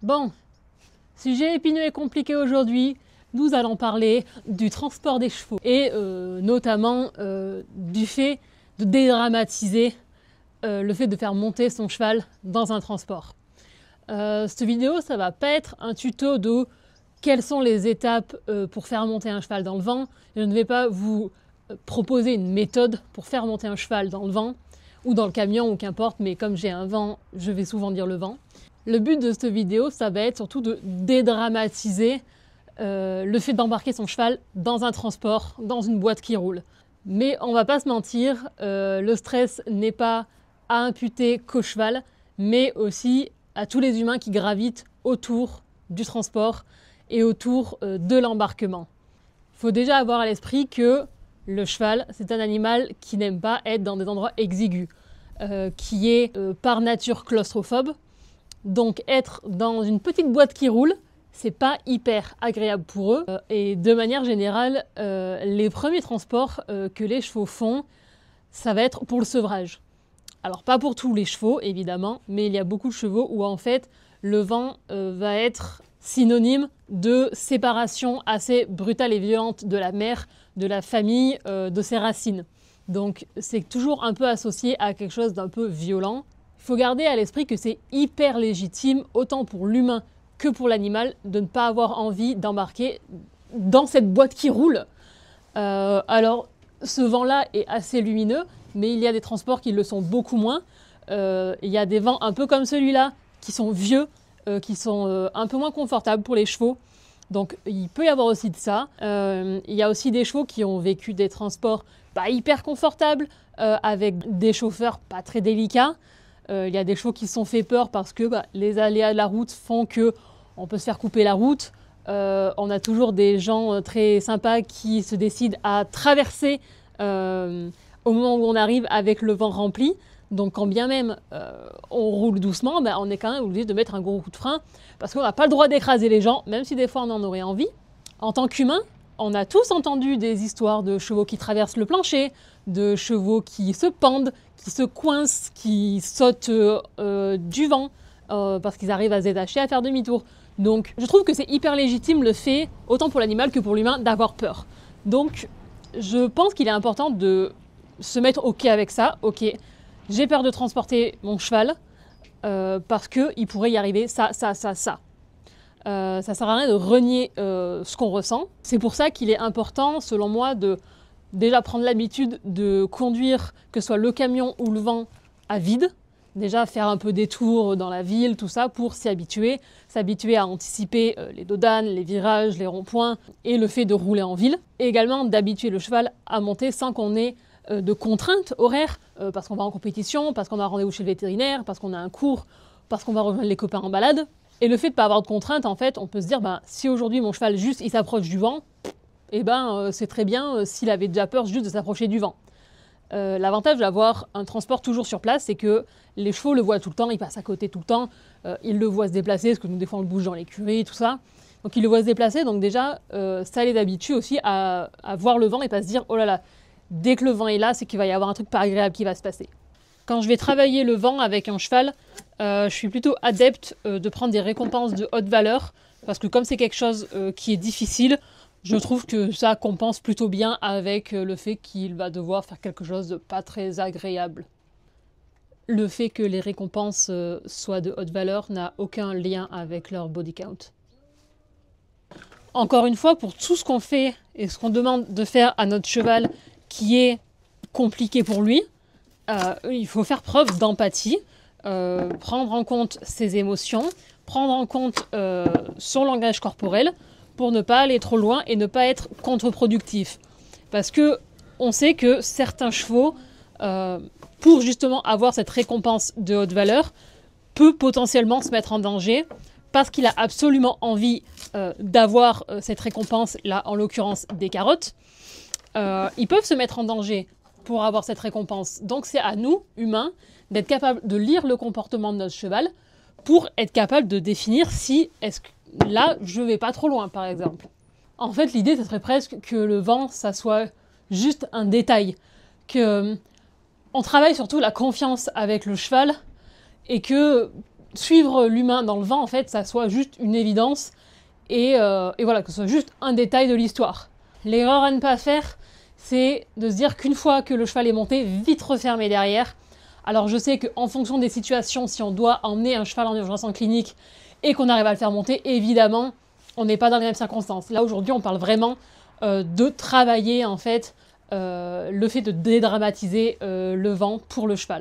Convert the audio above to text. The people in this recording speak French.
Bon, sujet épineux et compliqué aujourd'hui, nous allons parler du transport des chevaux et notamment du fait de dédramatiser le fait de faire monter son cheval dans un transport. Cette vidéo, ça va pas être un tuto de quelles sont les étapes pour faire monter un cheval dans le vent. Je ne vais pas vous proposer une méthode pour faire monter un cheval dans le vent ou dans le camion ou qu'importe, mais comme j'ai un vent, je vais souvent dire le vent. Le but de cette vidéo, ça va être surtout de dédramatiser le fait d'embarquer son cheval dans un transport, dans une boîte qui roule. Mais on va pas se mentir, le stress n'est pas à imputer qu'au cheval, mais aussi à tous les humains qui gravitent autour du transport et autour de l'embarquement. Il faut déjà avoir à l'esprit que le cheval, c'est un animal qui n'aime pas être dans des endroits exigus, qui est par nature claustrophobe. Donc être dans une petite boîte qui roule, c'est pas hyper agréable pour eux. Et de manière générale, les premiers transports que les chevaux font, ça va être pour le sevrage. Alors pas pour tous les chevaux évidemment, mais il y a beaucoup de chevaux où en fait le vent va être synonyme de séparation assez brutale et violente de la mère, de la famille, de ses racines. Donc c'est toujours un peu associé à quelque chose d'un peu violent. Il faut garder à l'esprit que c'est hyper légitime, autant pour l'humain que pour l'animal, de ne pas avoir envie d'embarquer dans cette boîte qui roule. Alors ce vent-là est assez lumineux, mais il y a des transports qui le sont beaucoup moins. Il y a des vents un peu comme celui-là, qui sont vieux, qui sont un peu moins confortables pour les chevaux. Donc il peut y avoir aussi de ça. Il y a aussi des chevaux qui ont vécu des transports pas hyper confortables, avec des chauffeurs pas très délicats. Il y a des chevaux qui se sont fait peur parce que les aléas de la route font qu'on peut se faire couper la route. On a toujours des gens très sympas qui se décident à traverser au moment où on arrive avec le vent rempli. Donc quand bien même on roule doucement, on est quand même obligé de mettre un gros coup de frein parce qu'on n'a pas le droit d'écraser les gens, même si des fois on en aurait envie. En tant qu'humain, on a tous entendu des histoires de chevaux qui traversent le plancher, de chevaux qui se pendent, qui se coincent, qui sautent du vent parce qu'ils arrivent à se détacher, à faire demi-tour. Donc je trouve que c'est hyper légitime le fait, autant pour l'animal que pour l'humain, d'avoir peur. Donc je pense qu'il est important de se mettre OK avec ça. OK, j'ai peur de transporter mon cheval parce qu'il pourrait y arriver ça. Ça sert à rien de renier ce qu'on ressent. C'est pour ça qu'il est important, selon moi, de déjà prendre l'habitude de conduire, que ce soit le camion ou le vent, à vide. Déjà faire un peu des tours dans la ville, tout ça, pour s'y habituer. S'habituer à anticiper les dodanes, les virages, les ronds-points et le fait de rouler en ville. Et également d'habituer le cheval à monter sans qu'on ait de contraintes horaires, parce qu'on va en compétition, parce qu'on a un rendez-vous chez le vétérinaire, parce qu'on a un cours, parce qu'on va rejoindre les copains en balade. Et le fait de ne pas avoir de contraintes, en fait, on peut se dire, si aujourd'hui mon cheval juste il s'approche du vent, c'est très bien s'il avait déjà peur juste de s'approcher du vent. L'avantage d'avoir un transport toujours sur place, c'est que les chevaux le voient tout le temps, ils passent à côté tout le temps, ils le voient se déplacer, parce que nous des fois on le bouge dans l'écurie, tout ça. Donc ils le voient se déplacer, donc déjà ça les habitue aussi à voir le vent et pas se dire, oh là là, dès que le vent est là, c'est qu'il va y avoir un truc pas agréable qui va se passer. Quand je vais travailler le vent avec un cheval, je suis plutôt adepte de prendre des récompenses de haute valeur, parce que comme c'est quelque chose qui est difficile, je trouve que ça compense plutôt bien avec le fait qu'il va devoir faire quelque chose de pas très agréable. Le fait que les récompenses soient de haute valeur n'a aucun lien avec leur body count. Encore une fois, pour tout ce qu'on fait et ce qu'on demande de faire à notre cheval qui est compliqué pour lui, il faut faire preuve d'empathie, prendre en compte ses émotions, prendre en compte son langage corporel pour ne pas aller trop loin et ne pas être contre-productif. Parce que on sait que certains chevaux, pour justement avoir cette récompense de haute valeur, peut potentiellement se mettre en danger parce qu'il a absolument envie d'avoir cette récompense, là en l'occurrence des carottes. Ils peuvent se mettre en danger pour avoir cette récompense. Donc c'est à nous, humains, d'être capables de lire le comportement de notre cheval pour être capable de définir si est-ce que là je vais pas trop loin par exemple. En fait l'idée ce serait presque que le vent ça soit juste un détail, que on travaille surtout la confiance avec le cheval et que suivre l'humain dans le vent, en fait, ça soit juste une évidence et voilà, que ce soit juste un détail de l'histoire. L'erreur à ne pas faire, c'est de se dire qu'une fois que le cheval est monté, vite refermer derrière. Alors je sais qu'en fonction des situations, si on doit emmener un cheval en urgence en clinique et qu'on arrive à le faire monter, évidemment, on n'est pas dans les mêmes circonstances. Là aujourd'hui, on parle vraiment de travailler en fait le fait de dédramatiser le vent pour le cheval.